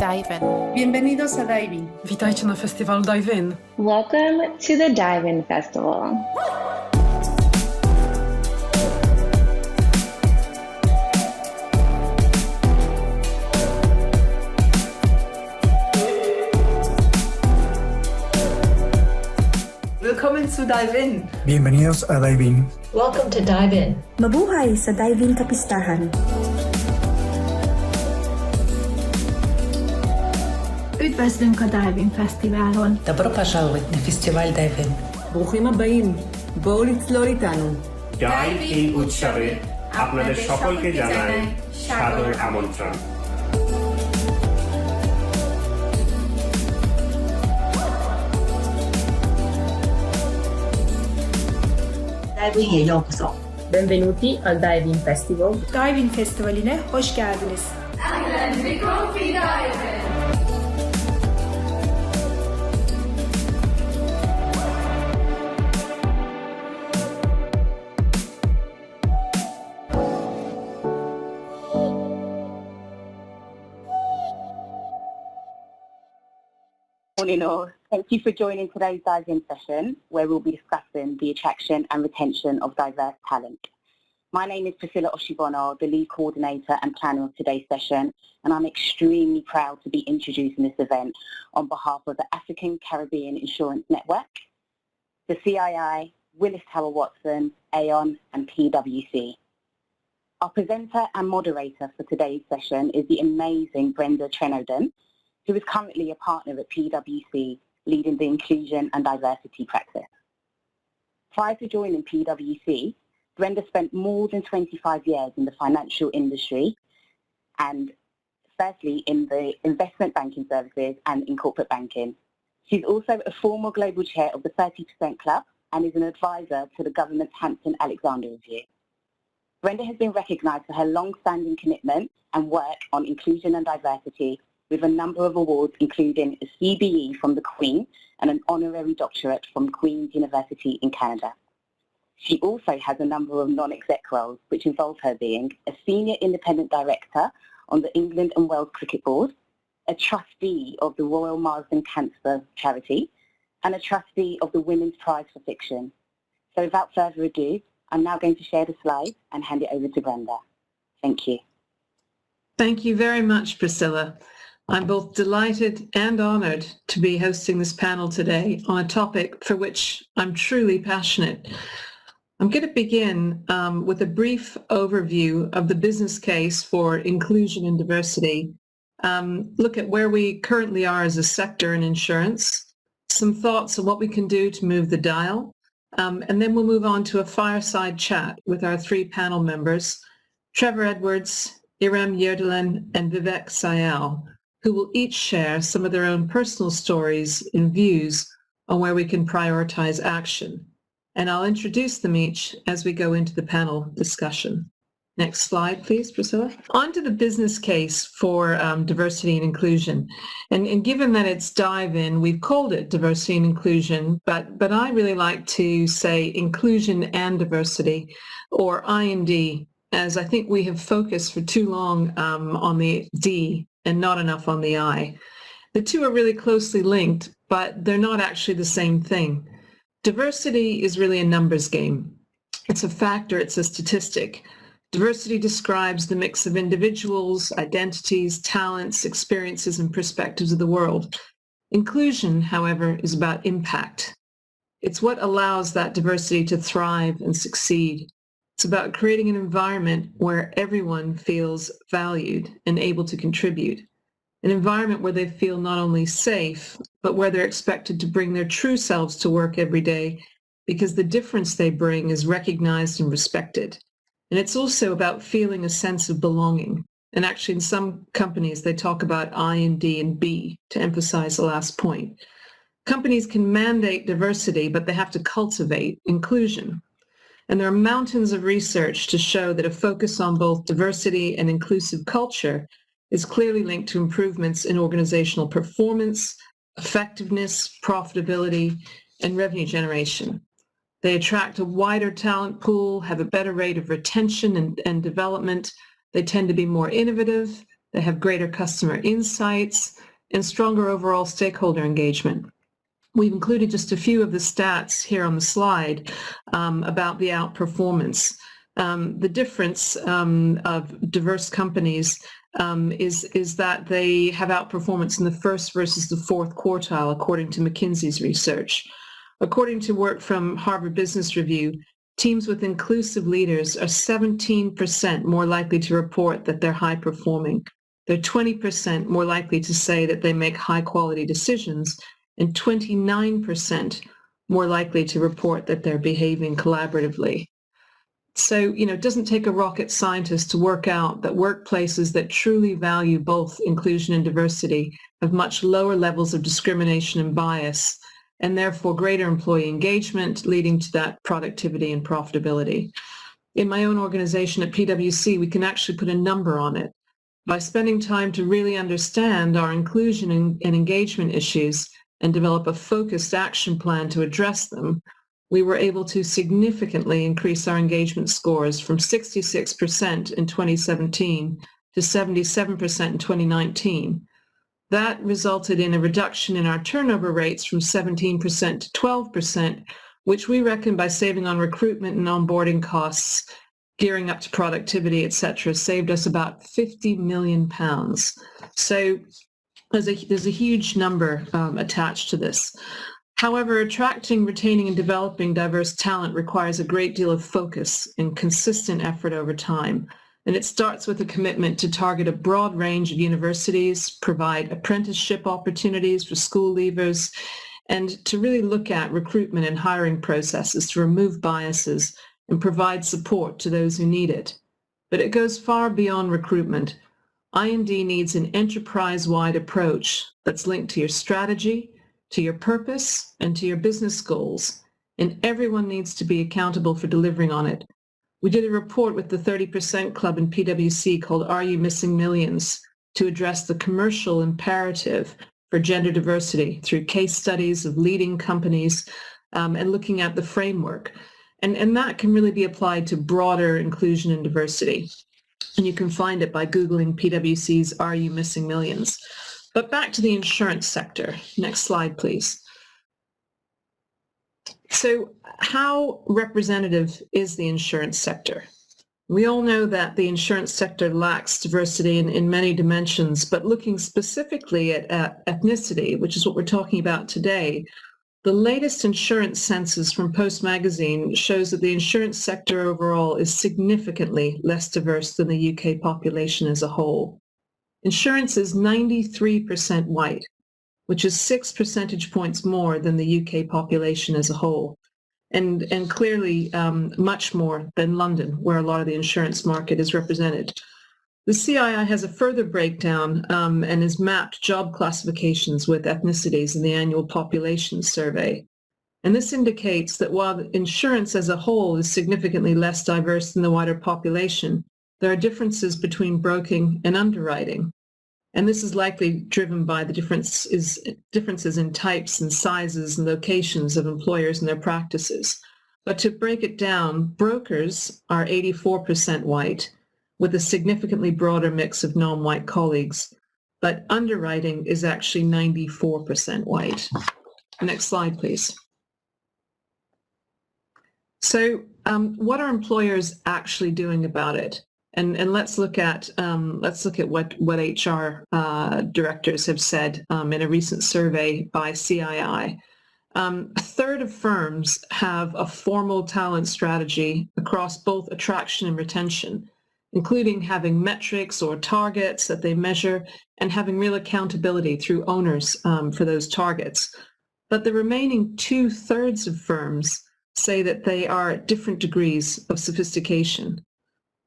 Dive-In. Bienvenidos a Dive-In. Witajcie na festiwalu Dive-In. Welcome to the Dive-In Festival. Willkommen zu Dive-In. Bienvenidos a Dive-In. Welcome to Dive-In. Mabuhay sa Dive-In Kapistahan. Üdvözlünk a Dive-In Fesztiválon. Добро пожаловать на фестиваль Dive-In. ברוכים הבאים. בואו לצלול איתנו. Dive-In উৎসবে আপনাদের সকলকে জানাই সাদর আমন্ত্রণ। Dive-In'e yokoso. Benvenuti al Dive-In Festival. Dive-In Festivali'ne hoş geldiniz. Morning all. Thank you for joining today's Dive-In session where we'll be discussing the attraction and retention of diverse talent. My name is Priscilla Oshibono, the lead coordinator and planner of today's session, and I'm extremely proud to be introducing this event on behalf of the African Caribbean Insurance Network, the CII, Willis Tower Watson, Aon and PwC. Our presenter and moderator for today's session is the amazing Brenda Trenodon, who is currently a partner at PwC, leading the inclusion and diversity practice. Prior to joining PwC, Brenda spent more than 25 years in the financial industry and firstly in the investment banking services and in corporate banking. She's also a former global chair of the 30% Club and is an advisor to the government's Hampton Alexander Review. Brenda has been recognised for her long-standing commitment and work on inclusion and diversity with a number of awards including a CBE from the Queen and an honorary doctorate from Queen's University in Canada. She also has a number of non-exec roles, which involve her being a senior independent director on the England and Wales Cricket Board, a trustee of the Royal Marsden Cancer Charity, and a trustee of the Women's Prize for Fiction. So without further ado, I'm now going to share the slides and hand it over to Brenda. Thank you. Thank you very much, Priscilla. I'm both delighted and honoured to be hosting this panel today on a topic for which I'm truly passionate. I'm going to begin with a brief overview of the business case for inclusion and diversity, look at where we currently are as a sector in insurance, some thoughts on what we can do to move the dial, and then we'll move on to a fireside chat with our three panel members, Trevor Edwards, Irem Yerdelan, and Vivek Sayal, who will each share some of their own personal stories and views on where we can prioritize action. And I'll introduce them each as we go into the panel discussion. Next slide, please, Priscilla. On to the business case for diversity and inclusion. And given that it's Dive-In, we've called it diversity and inclusion, but I really like to say inclusion and diversity, or I&D, as I think we have focused for too long on the D and not enough on the I. The two are really closely linked, but they're not actually the same thing. Diversity is really a numbers game. It's a factor, it's a statistic. Diversity describes the mix of individuals, identities, talents, experiences, and perspectives of the world. Inclusion, however, is about impact. It's what allows that diversity to thrive and succeed. It's about creating an environment where everyone feels valued and able to contribute. An environment where they feel not only safe, but where they're expected to bring their true selves to work every day because the difference they bring is recognized and respected. And it's also about feeling a sense of belonging. And actually in some companies, they talk about I and D and B to emphasize the last point. Companies can mandate diversity, but they have to cultivate inclusion. And there are mountains of research to show that a focus on both diversity and inclusive culture is clearly linked to improvements in organizational performance, effectiveness, profitability, and revenue generation. They attract a wider talent pool, have a better rate of retention and development. They tend to be more innovative. They have greater customer insights and stronger overall stakeholder engagement. We've included just a few of the stats here on the slide about the outperformance. The difference of diverse companies is that they have outperformance in the first versus the fourth quartile, according to McKinsey's research. According to work from Harvard Business Review, teams with inclusive leaders are 17% more likely to report that they're high performing. They're 20% more likely to say that they make high quality decisions, and 29% more likely to report that they're behaving collaboratively. So, it doesn't take a rocket scientist to work out that workplaces that truly value both inclusion and diversity have much lower levels of discrimination and bias, and therefore greater employee engagement, leading to that productivity and profitability. In my own organization at PwC, we can actually put a number on it. By spending time to really understand our inclusion and engagement issues and develop a focused action plan to address them, we were able to significantly increase our engagement scores from 66% in 2017 to 77% in 2019. That resulted in a reduction in our turnover rates from 17% to 12%, which we reckon by saving on recruitment and onboarding costs, gearing up to productivity, etc., saved us about 50 million pounds. So there's a huge number attached to this. However, attracting, retaining, and developing diverse talent requires a great deal of focus and consistent effort over time. And it starts with a commitment to target a broad range of universities, provide apprenticeship opportunities for school leavers, and to really look at recruitment and hiring processes to remove biases and provide support to those who need it. But it goes far beyond recruitment. I&D needs an enterprise-wide approach that's linked to your strategy, to your purpose, and to your business goals, and everyone needs to be accountable for delivering on it. We did a report with the 30% Club in PwC called Are You Missing Millions? To address the commercial imperative for gender diversity through case studies of leading companies and looking at the framework. And that can really be applied to broader inclusion and diversity. And you can find it by Googling PwC's Are You Missing Millions? But back to the insurance sector. Next slide, please. So how representative is the insurance sector? We all know that the insurance sector lacks diversity in many dimensions, but looking specifically at ethnicity, which is what we're talking about today, the latest insurance census from Post Magazine shows that the insurance sector overall is significantly less diverse than the UK population as a whole. Insurance is 93% white, which is 6 percentage points more than the UK population as a whole, and clearly much more than London, where a lot of the insurance market is represented. The CII has a further breakdown and has mapped job classifications with ethnicities in the annual population survey. And this indicates that while insurance as a whole is significantly less diverse than the wider population, there are differences between broking and underwriting. And this is likely driven by the differences in types and sizes and locations of employers and their practices. But to break it down, brokers are 84% white, with a significantly broader mix of non-white colleagues, but underwriting is actually 94% white. Next slide, please. So what are employers actually doing about it? And let's look at what HR directors have said in a recent survey by CII. A third of firms have a formal talent strategy across both attraction and retention, including having metrics or targets that they measure and having real accountability through owners for those targets. But the remaining 2/3 of firms say that they are at different degrees of sophistication.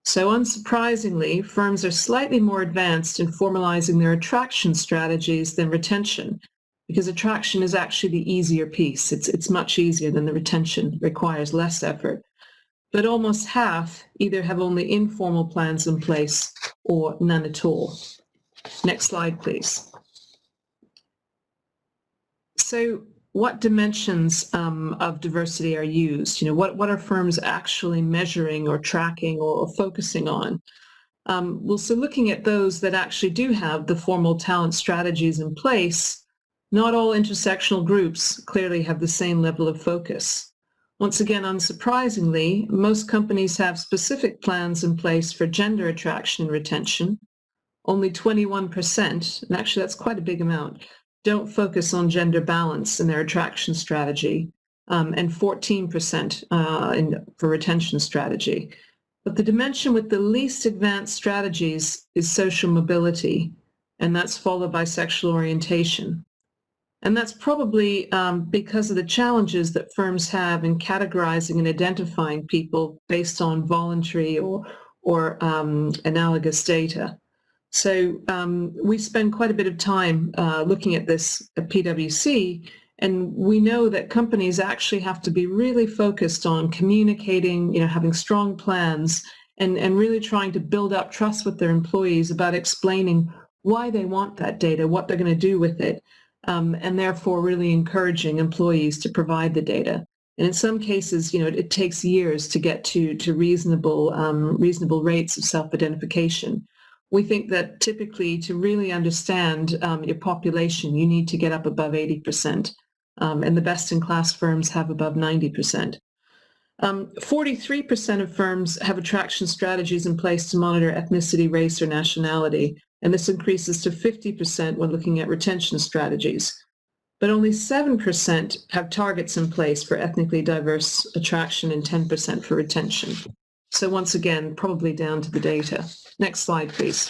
So unsurprisingly, firms are slightly more advanced in formalizing their attraction strategies than retention, because attraction is actually the easier piece. It's much easier than the retention, requires less effort. But almost half either have only informal plans in place or none at all. Next slide, please. So what dimensions of diversity are used? What are firms actually measuring or tracking or focusing on? So looking at those that actually do have the formal talent strategies in place, not all intersectional groups clearly have the same level of focus. Once again, unsurprisingly, most companies have specific plans in place for gender attraction and retention. Only 21%, and actually that's quite a big amount, don't focus on gender balance in their attraction strategy, and 14% for retention strategy. But the dimension with the least advanced strategies is social mobility, and that's followed by sexual orientation. And that's probably because of the challenges that firms have in categorizing and identifying people based on voluntary or analogous data. So we spend quite a bit of time looking at this at PwC, and we know that companies actually have to be really focused on communicating, having strong plans, and really trying to build up trust with their employees about explaining why they want that data, what they're going to do with it, and therefore really encouraging employees to provide the data. And in some cases, it takes years to get to reasonable rates of self-identification. We think that typically to really understand your population, you need to get up above 80%, and the best-in-class firms have above 90%. 43% of firms have attraction strategies in place to monitor ethnicity, race, or nationality, and this increases to 50% when looking at retention strategies. But only 7% have targets in place for ethnically diverse attraction and 10% for retention. So once again, probably down to the data. Next slide, please.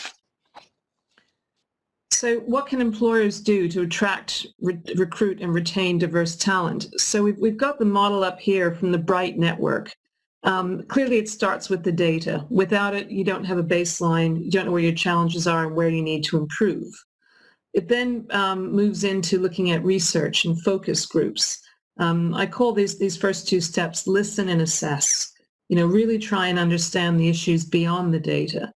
So what can employers do to attract, recruit, and retain diverse talent? So we've got the model up here from the Bright Network. Clearly, it starts with the data. Without it, you don't have a baseline. You don't know where your challenges are and where you need to improve. It then moves into looking at research and focus groups. I call these first two steps listen and assess. Really try and understand the issues beyond the data.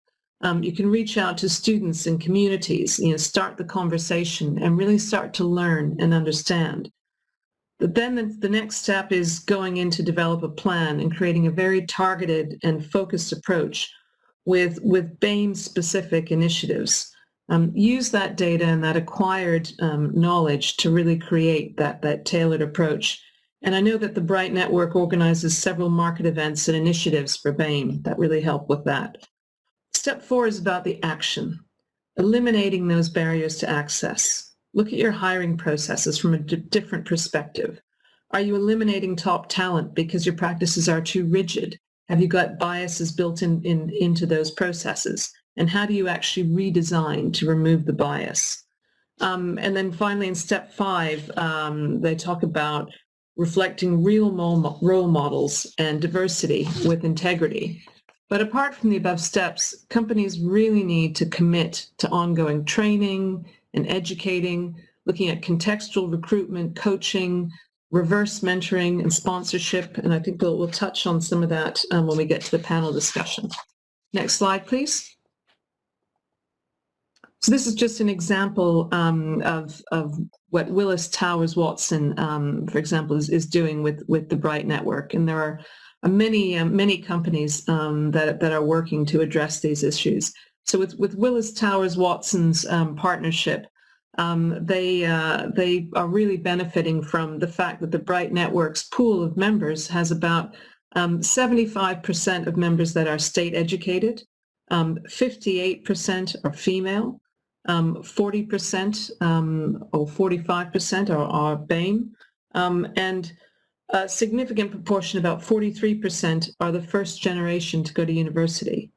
You can reach out to students and communities, start the conversation and really start to learn and understand. But then the next step is going in to develop a plan and creating a very targeted and focused approach with BAME-specific initiatives. Use that data and that acquired knowledge to really create that tailored approach. And I know that the Bright Network organizes several market events and initiatives for BAME that really help with that. Step 4 is about the action, eliminating those barriers to access. Look at your hiring processes from a different perspective. Are you eliminating top talent because your practices are too rigid? Have you got biases built into those processes? And how do you actually redesign to remove the bias? And then finally in step 5, they talk about reflecting real role models and diversity with integrity. But apart from the above steps, companies really need to commit to ongoing training and educating, looking at contextual recruitment, coaching, reverse mentoring, and sponsorship. And I think we'll touch on some of that when we get to the panel discussion. Next slide, please. So this is just an example of what Willis Towers Watson, for example, is doing with the Bright Network. And there are many companies that are working to address these issues. So with Willis Towers Watson's partnership, they are really benefiting from the fact that the Bright Network's pool of members has about 75% of members that are state educated, 58% are female, 40% or 45% are BAME, and a significant proportion, about 43%, are the first generation to go to university.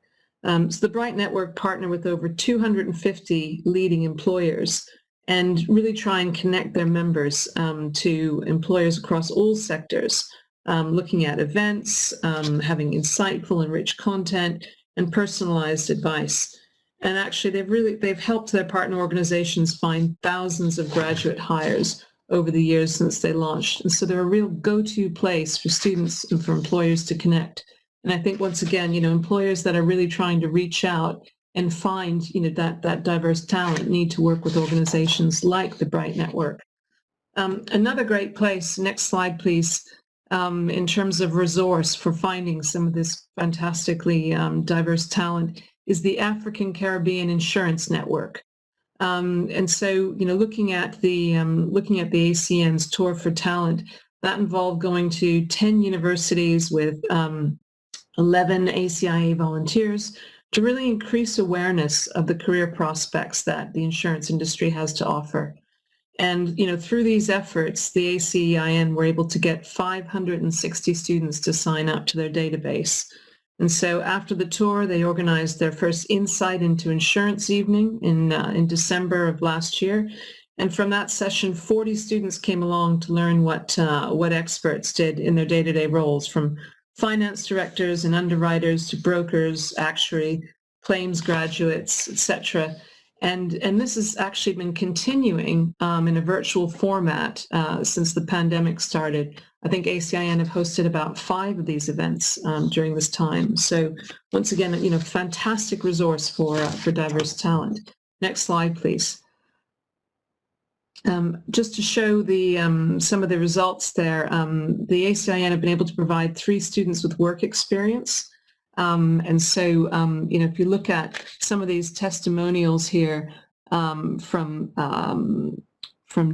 So the Bright Network partner with over 250 leading employers and really try and connect their members to employers across all sectors, looking at events, having insightful and rich content, and personalized advice. And actually, they've helped their partner organizations find thousands of graduate hires over the years since they launched. And so they're a real go-to place for students and for employers to connect. And I think, once again, employers that are really trying to reach out and find, that diverse talent need to work with organizations like the Bright Network. Another great place, next slide, please, in terms of resource for finding some of this fantastically diverse talent is the African Caribbean Insurance Network. And so, looking at the ACN's Tour for Talent, that involved going to 10 universities with 11 ACIA volunteers to really increase awareness of the career prospects that the insurance industry has to offer. And, through these efforts, the ACEIN were able to get 560 students to sign up to their database. And so after the tour, they organized their first Insight into Insurance evening in December of last year. And from that session, 40 students came along to learn what experts did in their day-to-day roles, from finance directors and underwriters to brokers, actuary, claims graduates, etc. And this has actually been continuing in a virtual format since the pandemic started. I think ACIN have hosted about 5 of these events during this time. So once again, fantastic resource for diverse talent. Next slide, please. Just to show some of the results there, the ACIN have been able to provide 3 students with work experience. And so, if you look at some of these testimonials here from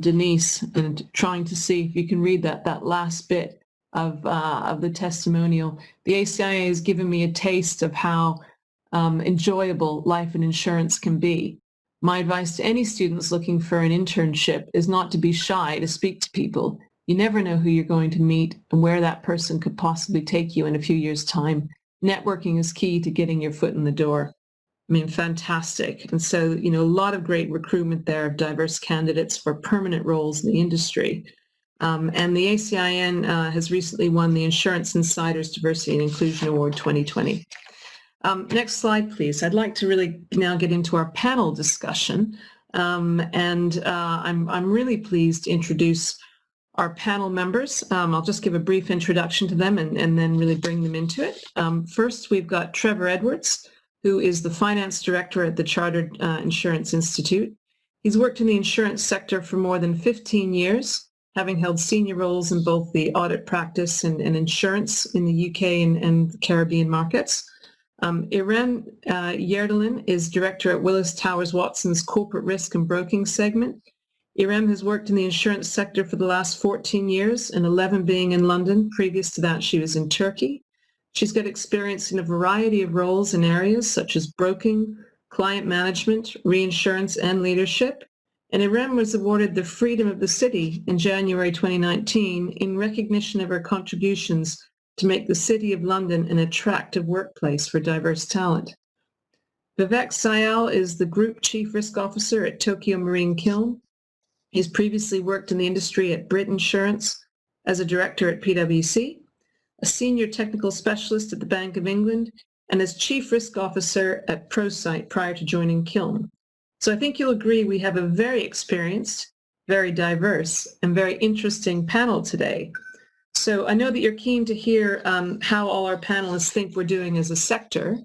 Denise, and trying to see if you can read that last bit of the testimonial, the ACIA has given me a taste of how enjoyable life in insurance can be. My advice to any students looking for an internship is not to be shy to speak to people. You never know who you're going to meet and where that person could possibly take you in a few years' time. Networking is key to getting your foot in the door. I mean, fantastic. And so, a lot of great recruitment there of diverse candidates for permanent roles in the industry. And the ACIN has recently won the Insurance Insiders Diversity and Inclusion Award 2020. Next slide, please. I'd like to really now get into our panel discussion. I'm really pleased to introduce our panel members. I'll just give a brief introduction to them and then really bring them into it. First, we've got Trevor Edwards, who is the Finance Director at the Chartered Insurance Institute. He's worked in the insurance sector for more than 15 years, having held senior roles in both the audit practice and insurance in the UK and Caribbean markets. Irem Yerdelin is Director at Willis Towers Watson's Corporate Risk and Broking segment. Irem has worked in the insurance sector for the last 14 years, and 11 being in London. Previous to that, she was in Turkey. She's got experience in a variety of roles and areas such as broking, client management, reinsurance, and leadership. And Irem was awarded the Freedom of the City in January 2019 in recognition of her contributions to make the City of London an attractive workplace for diverse talent. Vivek Sayal is the Group Chief Risk Officer at Tokyo Marine Kiln. He's previously worked in the industry at Brit Insurance, as a director at PwC, a senior technical specialist at the Bank of England, and as Chief Risk Officer at ProSite prior to joining Kiln. So I think you'll agree we have a very experienced, very diverse, and very interesting panel today. So I know that you're keen to hear how all our panelists think we're doing as a sector.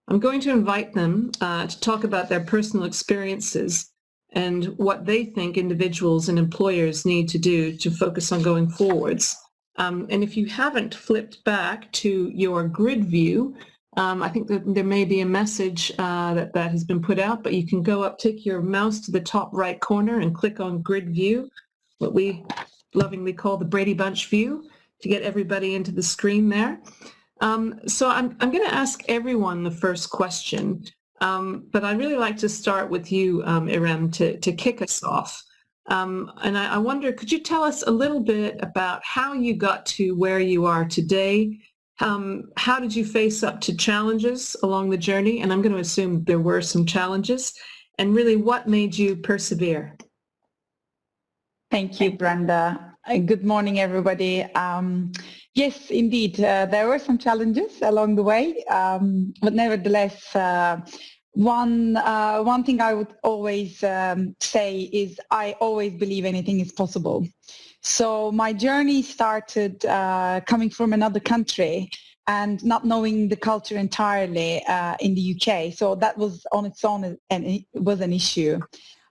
I'm going to invite them to talk about their personal experiences and what they think individuals and employers need to do to focus on going forwards. And if you haven't flipped back to your grid view, I think that there may be a message that has been put out, but you can go up, take your mouse to the top right corner and click on grid view, what we lovingly call the Brady Bunch view, to get everybody into the screen there. So I'm going to ask everyone the first question, but I'd really like to start with you, Irem, to kick us off. And I wonder, could you tell us a little bit about how you got to where you are today? How did you face up to challenges along the journey? And I'm going to assume there were some challenges. And really, what made you persevere? Thank you, Brenda. Good morning, everybody. Yes, indeed, there were some challenges along the way, but nevertheless, one thing I would always say is I always believe anything is possible. So my journey started coming from another country and not knowing the culture entirely in the UK. So that was on its own, and it was an issue.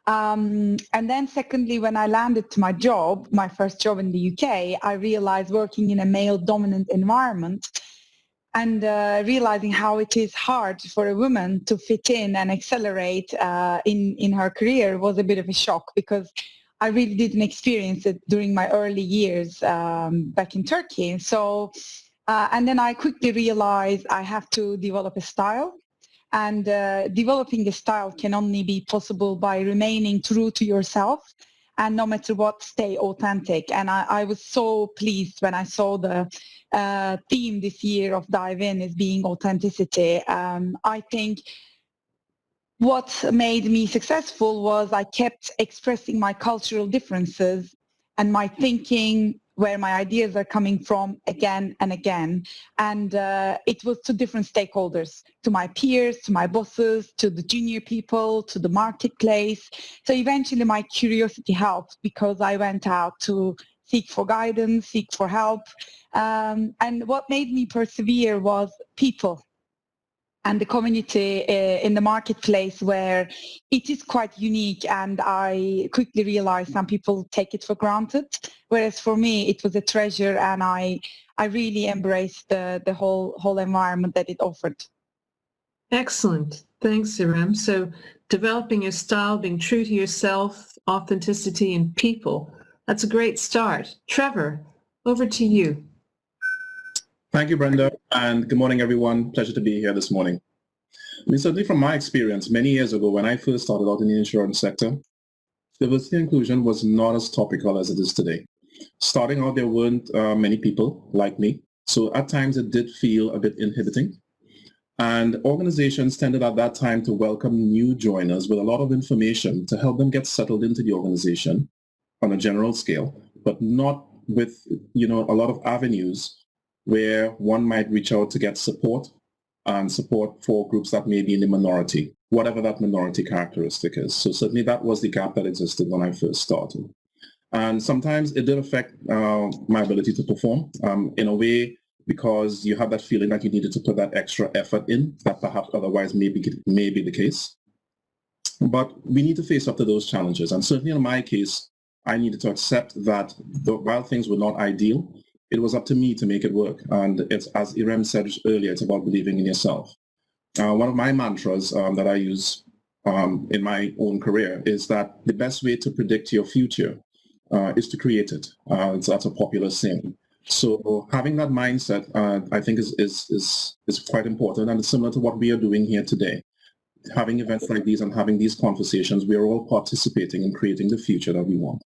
And then secondly, when I landed to my job, my first job in the UK, I realized working in a male-dominant environment, and realizing how it is hard for a woman to fit in and accelerate in her career was a bit of a shock, because I really didn't experience it during my early years back in Turkey. So, and then I quickly realized I have to develop a style, and developing a style can only be possible by remaining true to yourself, and no matter what, stay authentic. And I was so pleased when I saw the theme this year of Dive In is being authenticity. I think what made me successful was I kept expressing my cultural differences and my thinking, where my ideas are coming from, again and again. And it was to different stakeholders, to my peers, to my bosses, to the junior people, to the marketplace. So eventually my curiosity helped, because I went out to seek for guidance, seek for help. And what made me persevere was people and the community in the marketplace, where it is quite unique, and I quickly realized some people take it for granted, whereas for me it was a treasure, and I really embraced the whole environment that it offered. Excellent. Thanks, Irem. So developing your style, being true to yourself, authenticity, and people, that's a great start. Trevor, over to you. Thank you, Brenda, and good morning, everyone. Pleasure to be here this morning. I mean, certainly from my experience, many years ago when I first started out in the insurance sector, diversity and inclusion was not as topical as it is today. Starting out, there weren't many people like me, so at times it did feel a bit inhibiting. And organizations tended at that time to welcome new joiners with a lot of information to help them get settled into the organization on a general scale, but not with, a lot of avenues where one might reach out to get support, and support for groups that may be in the minority, whatever that minority characteristic is. So certainly that was the gap that existed when I first started. And sometimes it did affect my ability to perform in a way, because you have that feeling that you needed to put that extra effort in that perhaps otherwise may be the case. But we need to face up to those challenges. And certainly in my case, I needed to accept that while things were not ideal, it was up to me to make it work. And it's, as Irem said earlier, it's about believing in yourself. One of my mantras that I use in my own career is that the best way to predict your future is to create it. That's a popular saying. So having that mindset, I think, is quite important, and it's similar to what we are doing here today. Having events like these and having these conversations, we are all participating in creating the future that we want.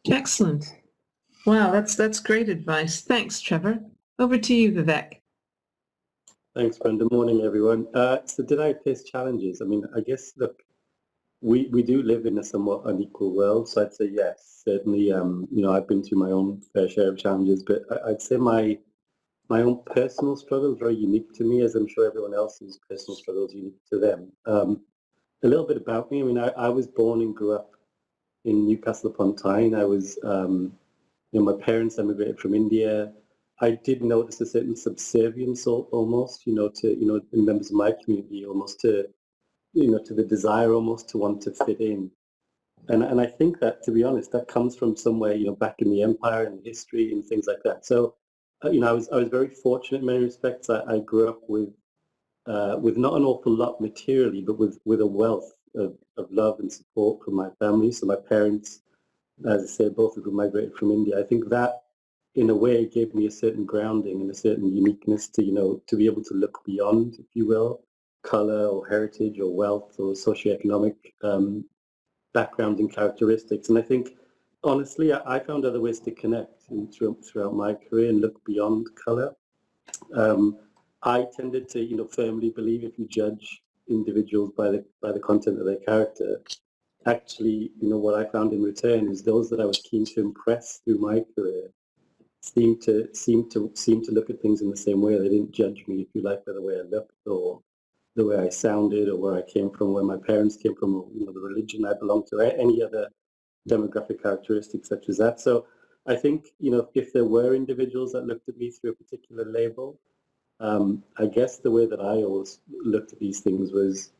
Excellent. Wow, that's great advice. Thanks, Trevor. Over to you, Vivek. Thanks, Brenda. Morning, everyone. So did I face challenges? I mean, I guess, look, we do live in a somewhat unequal world, so I'd say yes, certainly. I've been through my own fair share of challenges, but I'd say my own personal struggle is very unique to me, as I'm sure everyone else's personal struggle is unique to them. A little bit about me. I mean, I was born and grew up in Newcastle upon Tyne. I was my parents emigrated from India. I did notice a certain subservience almost, to, in members of my community, almost to, to the desire almost to want to fit in. And I think that, to be honest, that comes from somewhere, back in the empire and history and things like that. So, I was very fortunate in many respects. I grew up with not an awful lot materially, but with a wealth of love and support from my family. So my parents, as I said, both of them migrated from India. I think that, in a way, gave me a certain grounding and a certain uniqueness to, to be able to look beyond, if you will, color or heritage or wealth or socioeconomic background and characteristics. And I think, honestly, I found other ways to connect throughout my career and look beyond color. I tended to, firmly believe if you judge individuals by the content of their character, actually, what I found in return is those that I was keen to impress through my career seemed to look at things in the same way. They didn't judge me, if you like, by the way I looked or the way I sounded or where I came from, where my parents came from, or the religion I belonged to, or any other demographic characteristics such as that. So I think, if there were individuals that looked at me through a particular label, I guess the way that I always looked at these things was,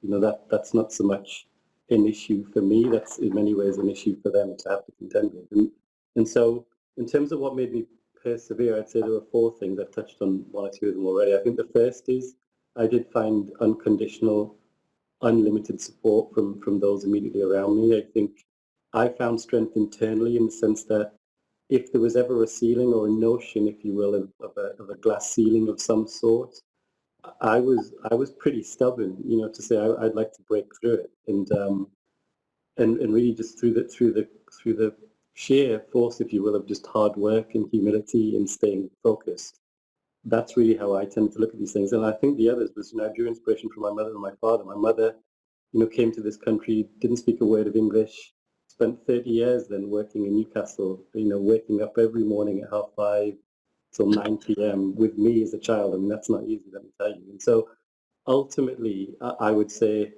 that's not so much an issue for me. That's in many ways an issue for them to have to contend with. And so in terms of what made me persevere, I'd say there were 4 things. I've touched on 1 or 2 of them already. I think the first is I did find unconditional, unlimited support from those immediately around me. I think I found strength internally in the sense that if there was ever a ceiling or a notion, if you will, of a glass ceiling of some sort, I was pretty stubborn, to say I'd like to break through it, and really just through the sheer force, if you will, of just hard work and humility and staying focused. That's really how I tend to look at these things. And I think the others was, I drew inspiration from my mother and my father. My mother, came to this country, didn't speak a word of English, spent 30 years then working in Newcastle, waking up every morning at 5:30 till 9 p.m. with me as a child. I mean, that's not easy, let me tell you. And so ultimately, I would say,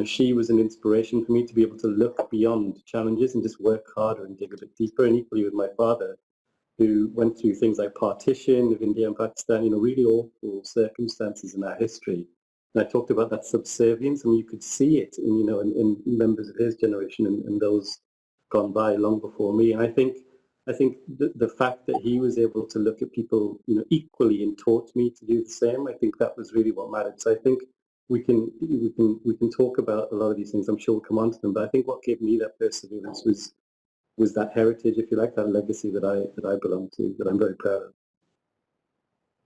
she was an inspiration for me to be able to look beyond challenges and just work harder and dig a bit deeper. And equally with my father, who went through things like partition of India and Pakistan, really awful circumstances in our history. And I talked about that subservience. I mean, you could see it in members of his generation and those gone by long before me. And I think the fact that he was able to look at people, equally and taught me to do the same, I think that was really what mattered. So I think we can talk about a lot of these things. I'm sure we'll come on to them, but I think what gave me that perseverance was that heritage, if you like, that legacy that I belong to, that I'm very proud of.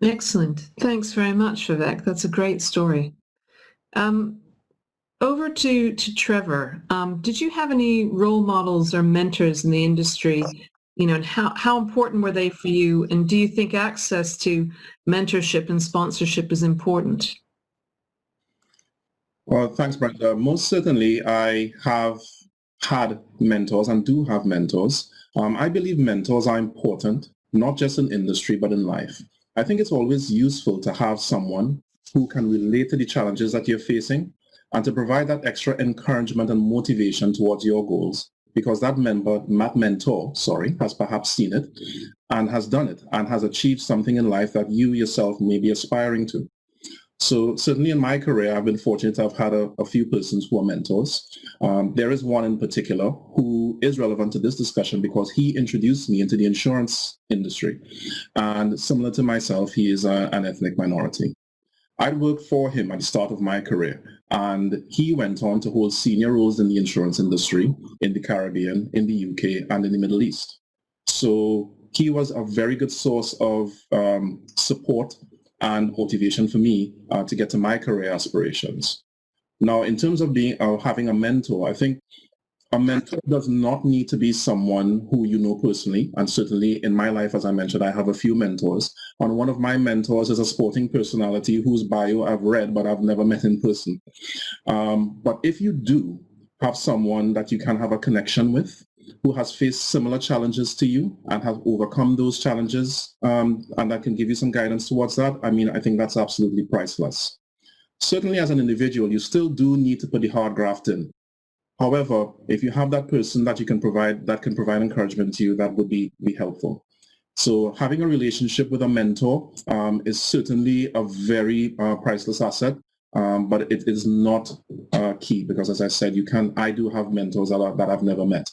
Excellent. Thanks very much, Vivek. That's a great story. Over to Trevor. Did you have any role models or mentors in the industry, and how important were they for you? And do you think access to mentorship and sponsorship is important? Well, thanks, Brenda. Most certainly, I have had mentors and do have mentors. I believe mentors are important, not just in industry, but in life. I think it's always useful to have someone who can relate to the challenges that you're facing and to provide that extra encouragement and motivation towards your goals, because that mentor has perhaps seen it and has done it and has achieved something in life that you yourself may be aspiring to. So certainly in my career, I've been fortunate to have had a few persons who are mentors. There is one in particular who is relevant to this discussion because he introduced me into the insurance industry. And similar to myself, he is an ethnic minority. I worked for him at the start of my career, and he went on to hold senior roles in the insurance industry in the Caribbean, in the UK, and in the Middle East. So he was a very good source of support and motivation for me to get to my career aspirations. Now, in terms of having a mentor, I think a mentor does not need to be someone who you know personally, and certainly in my life, as I mentioned, I have a few mentors. And one of my mentors is a sporting personality whose bio I've read, but I've never met in person. But if you do have someone that you can have a connection with, who has faced similar challenges to you and have overcome those challenges, and that can give you some guidance towards that, I think that's absolutely priceless. Certainly as an individual, you still do need to put the hard graft in. However, if you have that person that can provide encouragement to you, that would be helpful. So having a relationship with a mentor is certainly a very priceless asset, but it is not key because, as I said, I do have mentors that I've never met.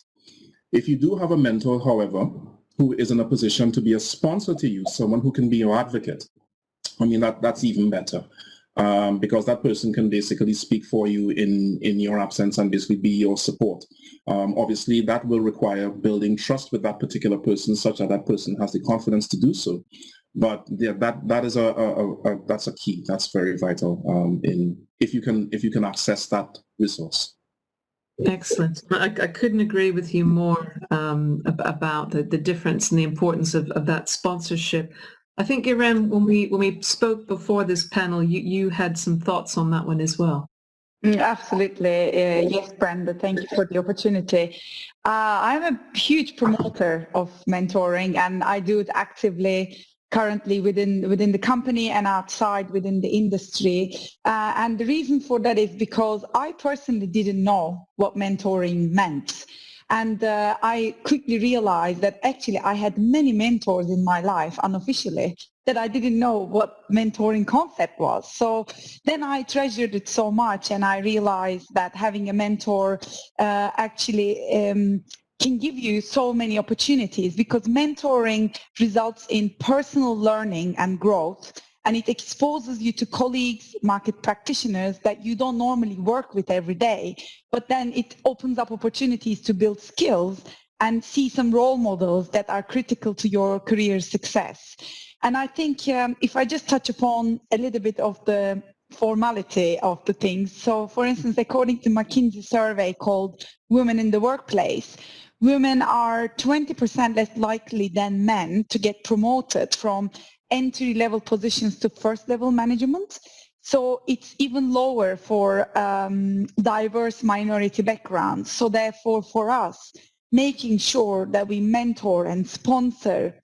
If you do have a mentor, however, who is in a position to be a sponsor to you, someone who can be your advocate, that's even better. Because that person can basically speak for you in your absence and basically be your support. Obviously, that will require building trust with that particular person such that that person has the confidence to do so. But yeah, that's a key. That's very vital if you can access that resource. Excellent. I couldn't agree with you more about the difference and the importance of that sponsorship. I think, Irem, when we spoke before this panel, you had some thoughts on that one as well. Absolutely. Yes, Brenda, thank you for the opportunity. I'm a huge promoter of mentoring, and I do it actively currently within the company and outside within the industry. And the reason for that is because I personally didn't know what mentoring meant. And I quickly realized that actually I had many mentors in my life unofficially that I didn't know what mentoring concept was. So then I treasured it so much, and I realized that having a mentor actually can give you so many opportunities, because mentoring results in personal learning and growth, and it exposes you to colleagues, market practitioners that you don't normally work with every day, but then it opens up opportunities to build skills and see some role models that are critical to your career success. And I think if I just touch upon a little bit of the formality of the things. So for instance, according to McKinsey survey called Women in the Workplace, women are 20% less likely than men to get promoted from entry-level positions to first-level management. So it's even lower for diverse minority backgrounds. So therefore, for us, making sure that we mentor and sponsor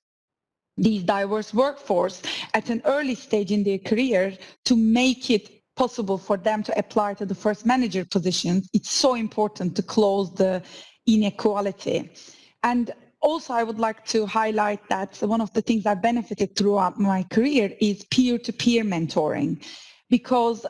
these diverse workforce at an early stage in their career to make it possible for them to apply to the first manager positions, it's so important to close the inequality. And also, I would like to highlight that one of the things I benefited throughout my career is peer-to-peer mentoring, because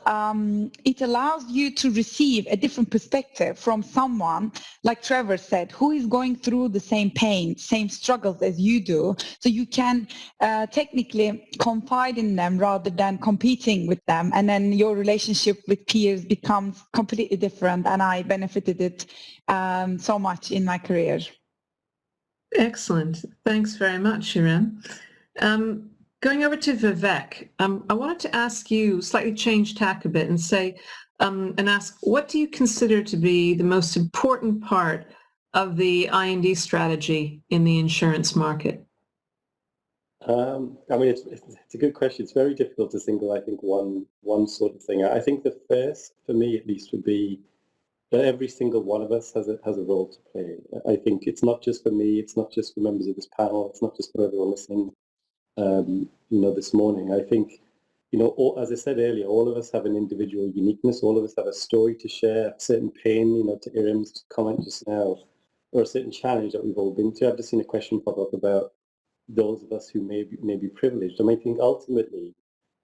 it allows you to receive a different perspective from someone, like Trevor said, who is going through the same pain, same struggles as you do. So you can technically confide in them rather than competing with them. And then your relationship with peers becomes completely different. And I benefited it so much in my career. Excellent. Thanks very much, Shirin. Going over to Vivek, I wanted to ask you, slightly change tack a bit and say, and ask, what do you consider to be the most important part of the I&D strategy in the insurance market? I mean, it's a good question. It's very difficult to single, I think, one sort of thing. I think the first, for me at least, would be that every single one of us has a role to play. I think it's not just for me, it's not just for members of this panel, it's not just for everyone listening, this morning. I think, as I said earlier, all of us have an individual uniqueness, all of us have a story to share, a certain pain, to Irim's comment just now, or a certain challenge that we've all been to. I've just seen a question pop up about those of us who may be privileged. I think ultimately,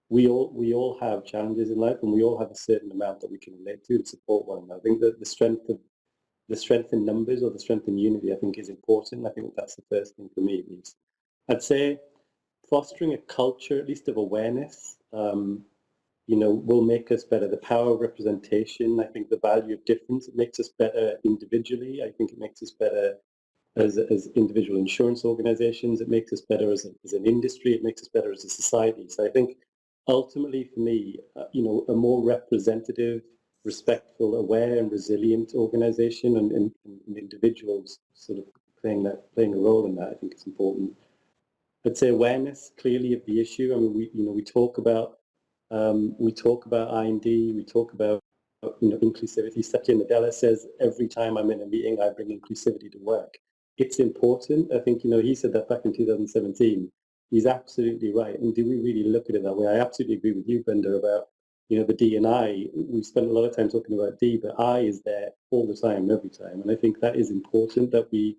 we all have challenges in life, and we all have a certain amount that we can relate to and support one another. I think that the strength in numbers, or the strength in unity, I think is important. I think that's the first thing for me, at least. I'd say fostering a culture, at least of awareness, will make us better. The power of representation, I think the value of difference, it makes us better individually. I think it makes us better as individual insurance organizations. It makes us better as an industry. It makes us better as a society. So I think ultimately for me, a more representative, respectful, aware and resilient organization and individuals sort of playing a role in that, I think is important. I'd say awareness clearly of the issue. I mean, we talk about I&D, we talk about inclusivity. Satya Nadella says every time I'm in a meeting, I bring inclusivity to work. It's important. I think he said that back in 2017. He's absolutely right. And do we really look at it that way? I absolutely agree with you, Brenda, about the D and I. We spend a lot of time talking about D, but I is there all the time, every time. And I think that is important that we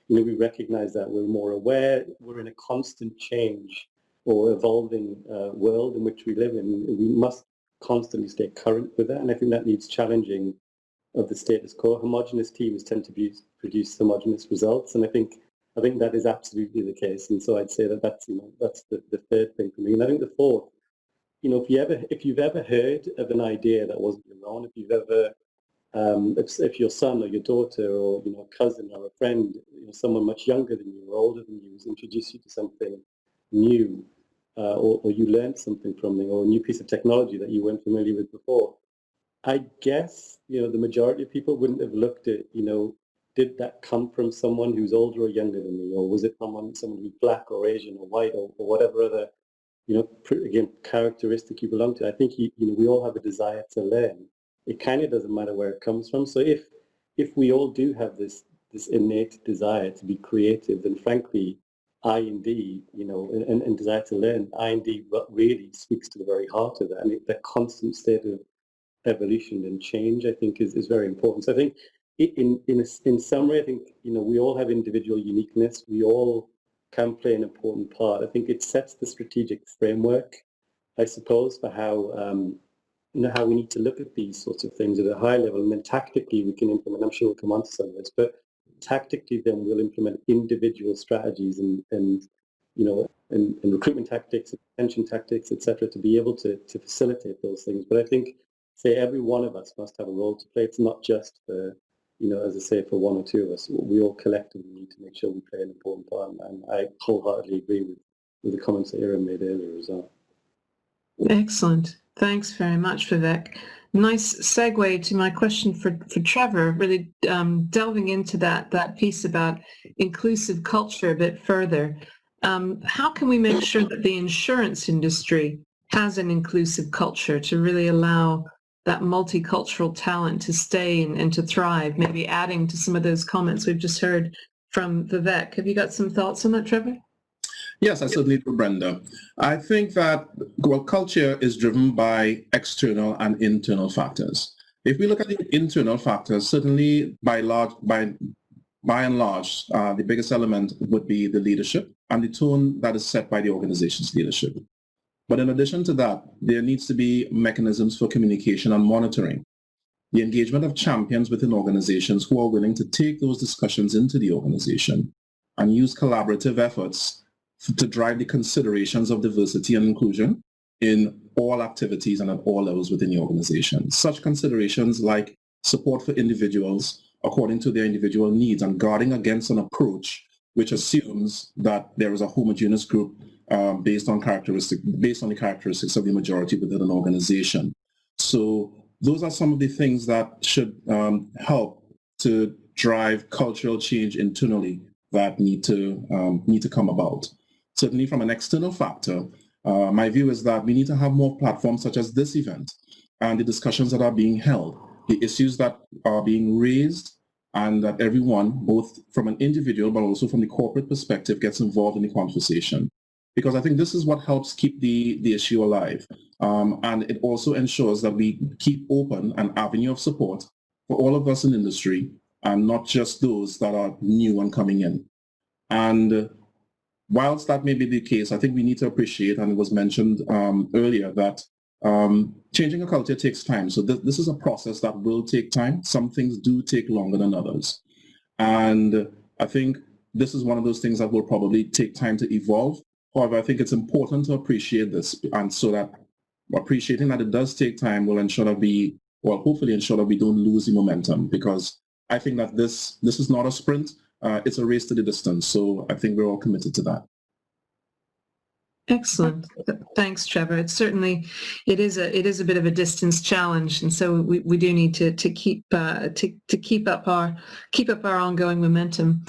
recognize that we're more aware. We're in a constant change or evolving world in which we live in. We must constantly stay current with that, and I think that needs challenging of the status quo. Homogenous teams tend to produce homogenous results, and I think that is absolutely the case. And so I'd say that's the third thing for me. And I think the fourth, if you've ever heard of an idea that wasn't your own, if you've ever if your son or your daughter or a cousin or a friend, someone much younger than you or older than you has introduced you to something new, or you learned something from them, or a new piece of technology that you weren't familiar with before, I guess the majority of people wouldn't have looked at did that come from someone who's older or younger than me, or was it from someone who's black or Asian or white or whatever other again characteristic you belong to. I think we all have a desire to learn. It kind of doesn't matter where it comes from. So if we all do have this innate desire to be creative, then frankly, I&D, and desire to learn, I&D really speaks to the very heart of that. And the constant state of evolution and change, I think, is very important. So I think in summary, I think, we all have individual uniqueness. We all can play an important part. I think it sets the strategic framework, I suppose, for how how we need to look at these sorts of things at a high level, and then tactically we can implement. I'm sure we'll come on to some of this, but tactically then we'll implement individual strategies and recruitment tactics, retention tactics, etc., to be able to facilitate those things. But I think, say, every one of us must have a role to play. It's not just for, as I say, for one or two of us. We all collectively need to make sure we play an important part. And I wholeheartedly agree with the comments that Ira made earlier as well. Excellent. Thanks very much, Vivek. Nice segue to my question for Trevor, really delving into that piece about inclusive culture a bit further. How can we make sure that the insurance industry has an inclusive culture to really allow that multicultural talent to stay and to thrive, maybe adding to some of those comments we've just heard from Vivek? Have you got some thoughts on that, Trevor? Yes, I certainly do, Brenda. I think that, culture is driven by external and internal factors. If we look at the internal factors, certainly by and large, the biggest element would be the leadership and the tone that is set by the organization's leadership. But in addition to that, there needs to be mechanisms for communication and monitoring. The engagement of champions within organizations who are willing to take those discussions into the organization and use collaborative efforts to drive the considerations of diversity and inclusion in all activities and at all levels within the organization. Such considerations like support for individuals according to their individual needs and guarding against an approach which assumes that there is a homogeneous group based on the characteristics of the majority within an organization. So those are some of the things that should help to drive cultural change internally that need to come about. Certainly from an external factor, my view is that we need to have more platforms such as this event and the discussions that are being held, the issues that are being raised, and that everyone, both from an individual but also from the corporate perspective, gets involved in the conversation. Because I think this is what helps keep the issue alive. And it also ensures that we keep open an avenue of support for all of us in industry and not just those that are new and coming in. And whilst that may be the case, I think we need to appreciate, and it was mentioned earlier, that changing a culture takes time. So this is a process that will take time. Some things do take longer than others. And I think this is one of those things that will probably take time to evolve. However, I think it's important to appreciate this, and so that appreciating that it does take time will ensure that hopefully ensure that we don't lose the momentum, because I think that this is not a sprint. It's a race to the distance, so I think we're all committed to that. Excellent. Thanks, Trevor. It is a bit of a distance challenge, and so we do need to keep up our ongoing momentum.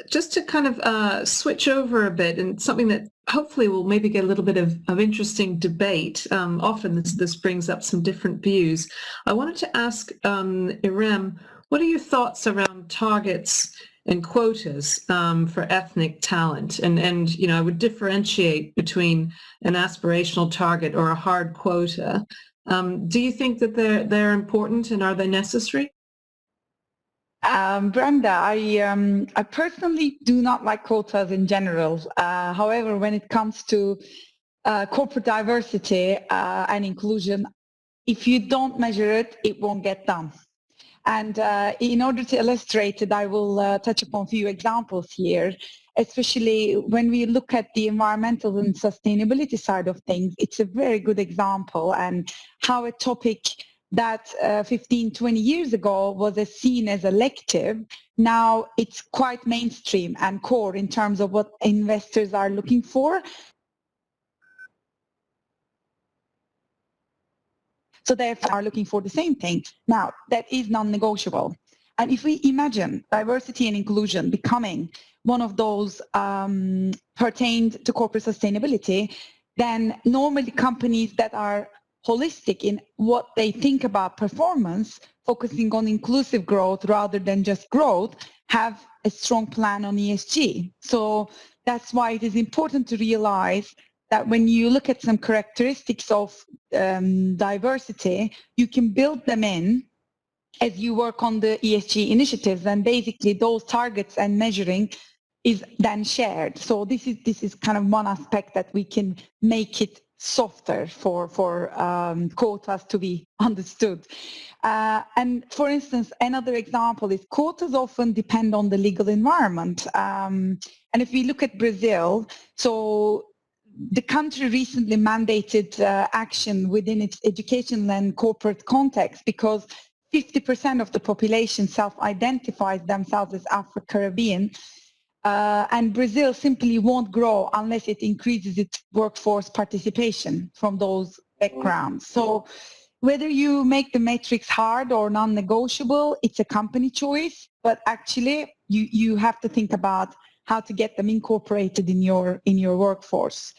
Just to kind of switch over a bit, and something that hopefully will maybe get a little bit of interesting debate. Often this brings up some different views. I wanted to ask Irem, what are your thoughts around targets and quotas for ethnic talent? And I would differentiate between an aspirational target or a hard quota. Do you think that they're important, and are they necessary? Brenda, I personally do not like quotas in general. However, when it comes to corporate diversity and inclusion, if you don't measure it, it won't get done. And in order to illustrate it, I will touch upon a few examples here, especially when we look at the environmental and sustainability side of things. It's a very good example, and how a topic that 15, 20 years ago was seen as elective, now it's quite mainstream and core in terms of what investors are looking for. So they are looking for the same thing. Now, that is non-negotiable. And if we imagine diversity and inclusion becoming one of those pertained to corporate sustainability, then normally companies that are holistic in what they think about performance, focusing on inclusive growth rather than just growth, have a strong plan on ESG. So that's why it is important to realize that when you look at some characteristics of diversity, you can build them in as you work on the ESG initiatives, and basically those targets and measuring is then shared. So this is kind of one aspect that we can make it softer for quotas to be understood. And for instance, another example is quotas often depend on the legal environment. And if we look at Brazil, so the country recently mandated action within its educational and corporate context because 50% of the population self-identifies themselves as Afro-Caribbean. And Brazil simply won't grow unless it increases its workforce participation from those backgrounds. So whether you make the matrix hard or non-negotiable, it's a company choice, but actually you have to think about how to get them incorporated in your workforce.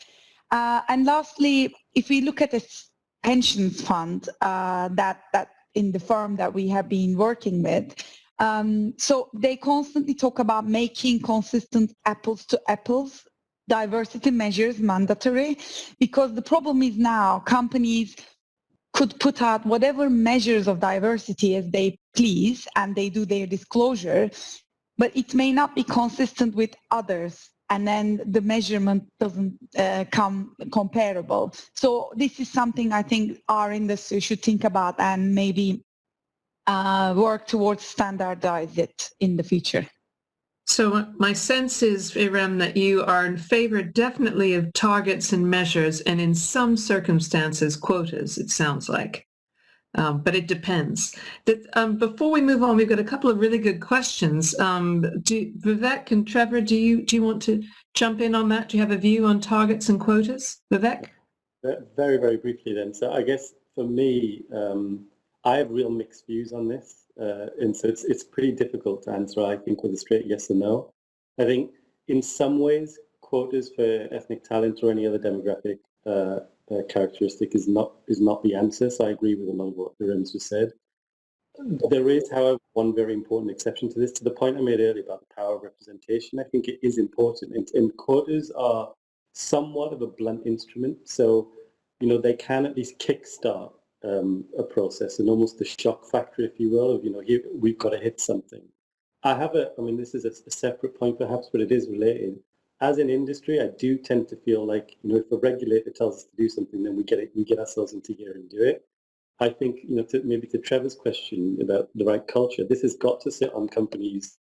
And lastly, if we look at a pensions fund that in the firm that we have been working with, so they constantly talk about making consistent apples to apples diversity measures mandatory, because the problem is now companies could put out whatever measures of diversity as they please and they do their disclosure, but it may not be consistent with others, and then the measurement doesn't come comparable. So this is something I think our industry should think about and maybe work towards standardize it in the future. So my sense is, Irem, that you are in favor definitely of targets and measures, and in some circumstances, quotas, it sounds like. But it depends. Before we move on, we've got a couple of really good questions. Vivek and Trevor, do you want to jump in on that? Do you have a view on targets and quotas? Vivek? Very, very briefly then. So I guess for me, I have real mixed views on this. And so it's pretty difficult to answer, I think, with a straight yes or no. I think in some ways, quotas for ethnic talent or any other demographic characteristic is not the answer. So I agree with a lot of what Irem's just said. There is, however, one very important exception to this. To the point I made earlier about the power of representation, I think it is important. And quotas are somewhat of a blunt instrument. So, they can at least kickstart a process and almost the shock factor, if you will, of, here we've got to hit something. This is a separate point perhaps, but it is related. As an industry, I do tend to feel like, if a regulator tells us to do something, then we get ourselves into gear and do it. I think, maybe to Trevor's question about the right culture, this has got to sit on companies,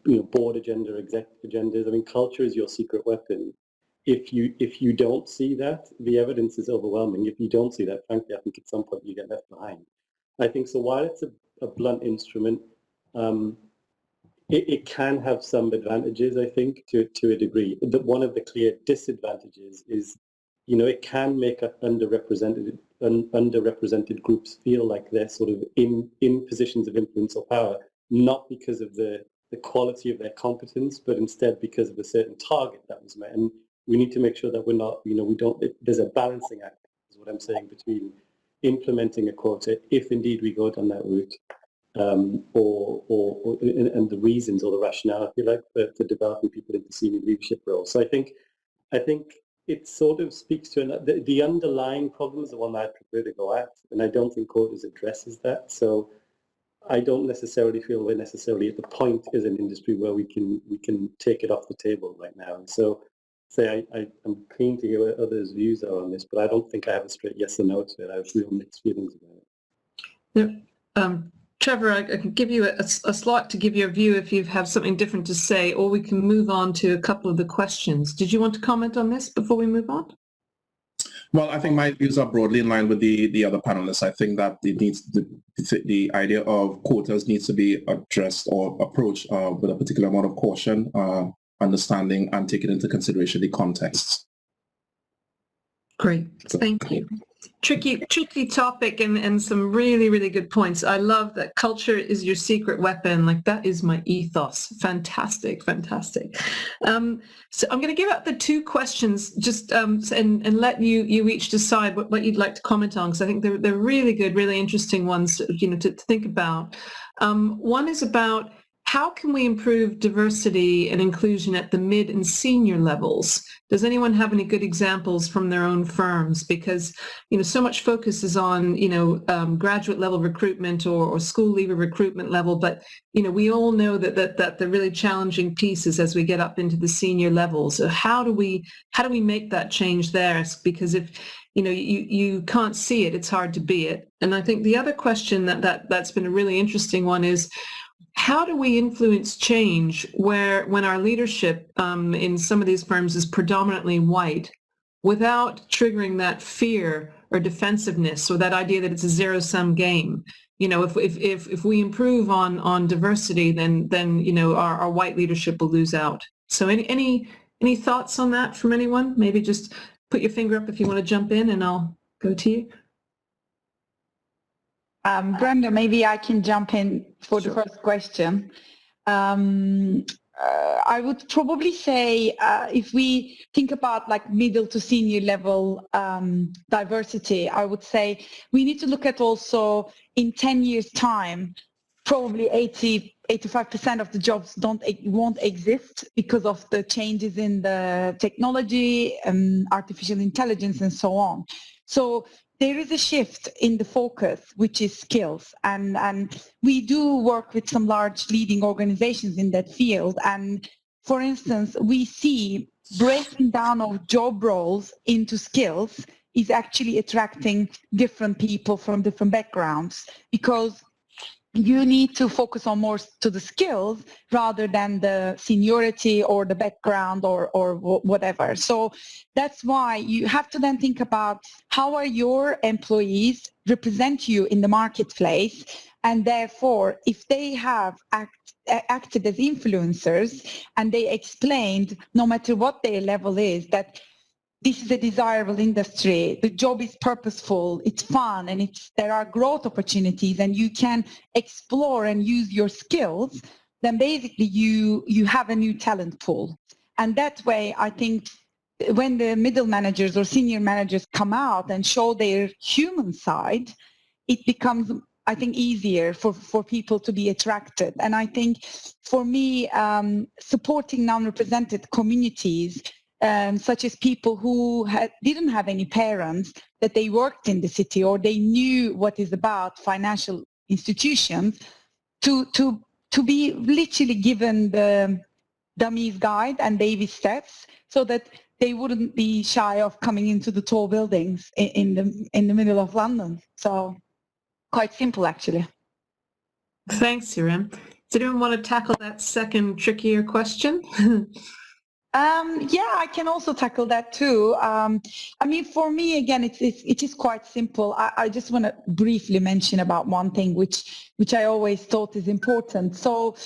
board agenda, executive agendas. Culture is your secret weapon. If you don't see that, the evidence is overwhelming. If you don't see that, frankly, I think at some point you get left behind. I think so. While it's a blunt instrument, it can have some advantages, I think, to a degree. One of the clear disadvantages is, it can make underrepresented groups feel like they're sort of in positions of influence or power, not because of the quality of their competence, but instead because of a certain target that was met. And we need to make sure that we're not, there's a balancing act, is what I'm saying, between implementing a quota, if indeed we go down that route, and the reasons or the rationale, if you like, for developing people into senior leadership roles. So I think it sort of speaks to the underlying problem is the one that I prefer to go at, and I don't think quotas addresses that. So I don't necessarily feel we're necessarily at the point as an industry where we can take it off the table right now. And so I'm keen to hear what others' views are on this, but I don't think I have a straight yes or no to it. I have real mixed feelings about it. Trevor, I can give you a slot to give your view if you have something different to say, or we can move on to a couple of the questions. Did you want to comment on this before we move on? Well, I think my views are broadly in line with the other panelists. I think that it needs the idea of quotas needs to be addressed or approached with a particular amount of caution, understanding, and taking into consideration the context. Great, thank you. Tricky topic and some really, really good points. I love that culture is your secret weapon. Like, that is my ethos. Fantastic. So I'm going to give out the two questions just and let you each decide what you'd like to comment on, because I think they're really good, really interesting ones, to think about. One is about how can we improve diversity and inclusion at the mid and senior levels? Does anyone have any good examples from their own firms? Because, so much focus is on, graduate level recruitment or school leaver recruitment level. But, we all know that the really challenging piece is as we get up into the senior levels. So how do we make that change there? Because if you can't see it, it's hard to be it. And I think the other question that's been a really interesting one is, how do we influence change when our leadership in some of these firms is predominantly white, without triggering that fear or defensiveness, or that idea that it's a zero-sum game? If we improve on diversity, then our white leadership will lose out. So any thoughts on that from anyone? Maybe just put your finger up if you want to jump in, and I'll go to you. Brenda, maybe I can jump in for the first question. I would probably say if we think about like middle to senior level diversity, I would say we need to look at also in 10 years' time, probably 85% of the jobs won't exist because of the changes in the technology and artificial intelligence and so on. So there is a shift in the focus, which is skills. And we do work with some large leading organizations in that field. And for instance, we see breaking down of job roles into skills is actually attracting different people from different backgrounds, because you need to focus on more to the skills rather than the seniority or the background or whatever. So that's why you have to then think about how are your employees represent you in the marketplace, and therefore if they have acted as influencers and they explained, no matter what their level is, that this is a desirable industry, the job is purposeful, it's fun, and there are growth opportunities, and you can explore and use your skills, then basically you have a new talent pool. And that way, I think when the middle managers or senior managers come out and show their human side, it becomes, I think, easier for people to be attracted. And I think for me, supporting non-represented communities, such as people who didn't have any parents, that they worked in the city or they knew what is about financial institutions, to be literally given the dummies guide and baby steps, so that they wouldn't be shy of coming into the tall buildings in the middle of London. So quite simple, actually. Thanks, Hiram. Did anyone want to tackle that second trickier question? Yeah, I can also tackle that too. I mean, for me, again, it is quite simple. I just want to briefly mention about one thing which I always thought is important. So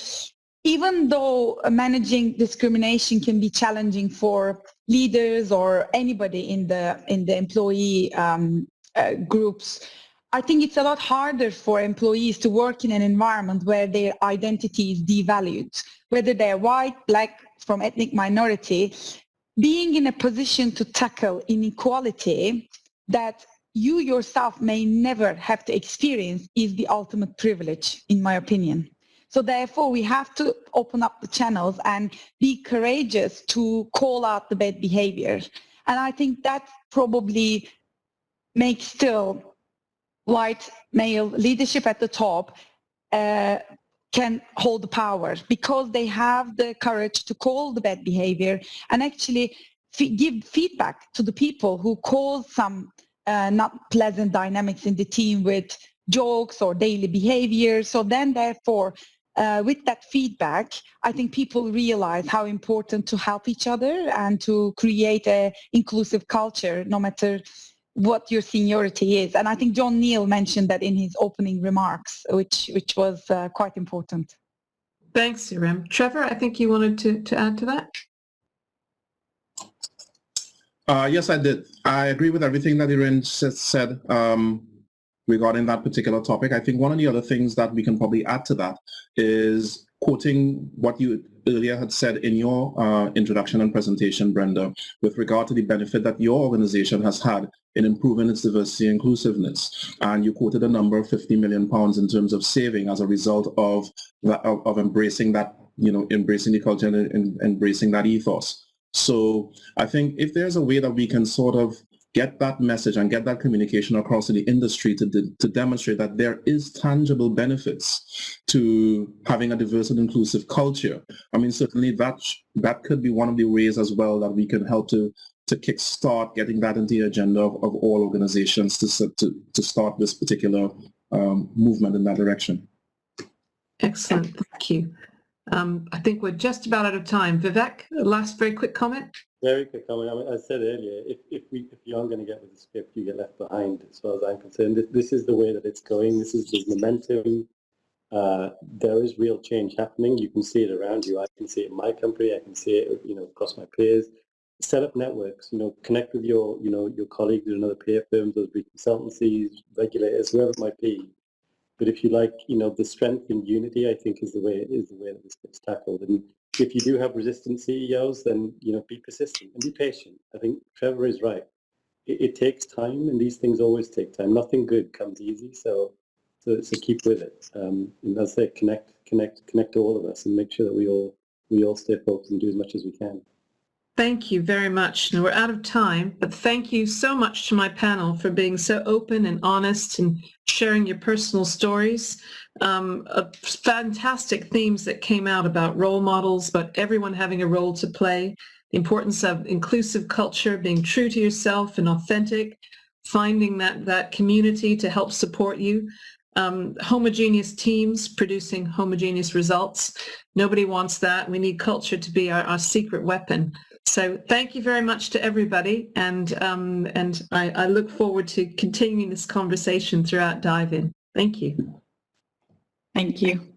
even though managing discrimination can be challenging for leaders or anybody in the employee groups, I think it's a lot harder for employees to work in an environment where their identity is devalued, whether they're white, black, from ethnic minority. Being in a position to tackle inequality that you yourself may never have to experience is the ultimate privilege, in my opinion. So therefore, we have to open up the channels and be courageous to call out the bad behavior. And I think that probably makes still white male leadership at the top can hold the power, because they have the courage to call the bad behavior and actually give feedback to the people who cause some not pleasant dynamics in the team with jokes or daily behavior. So then therefore, with that feedback, I think people realize how important to help each other and to create an inclusive culture, no matter what your seniority is. And I think John Neal mentioned that in his opening remarks, which was quite important. Thanks, Hiram. Trevor, I think you wanted to add to that? Yes, I did. I agree with everything that Irene said regarding that particular topic. I think one of the other things that we can probably add to that is quoting what you earlier had said in your introduction and presentation, Brenda, with regard to the benefit that your organization has had in improving its diversity and inclusiveness. And you quoted a number of £50 million in terms of saving as a result of embracing that, embracing the culture and embracing that ethos. So I think if there's a way that we can sort of get that message and get that communication across to the industry to demonstrate that there is tangible benefits to having a diverse and inclusive culture. I mean, certainly that could be one of the ways as well that we can help to kickstart getting that into the agenda of all organizations to start this particular movement in that direction. Excellent, thank you. I think we're just about out of time. Vivek, last very quick comment. Very quick comment. I mean, I said earlier, if you aren't going to get with the script, you get left behind. As far as I'm concerned, this is the way that it's going. This is the momentum. There is real change happening. You can see it around you. I can see it in my company. I can see it, across my peers. Set up networks. Connect with your colleagues in other peer firms, those big consultancies, regulators, whoever it might be. But if you like, the strength in unity, I think is the way that this gets tackled. And if you do have resistant CEOs, then be persistent and be patient. I think Trevor is right. It takes time, and these things always take time. Nothing good comes easy, so keep with it. And as I say, connect to all of us, and make sure that we all stay focused and do as much as we can. Thank you very much. Now we're out of time, but thank you so much to my panel for being so open and honest and sharing your personal stories. Fantastic themes that came out about role models, but everyone having a role to play, the importance of inclusive culture, being true to yourself and authentic, finding that community to help support you. Homogeneous teams producing homogeneous results. Nobody wants that. We need culture to be our secret weapon. So thank you very much to everybody, and I look forward to continuing this conversation throughout Dive In. Thank you. Thank you.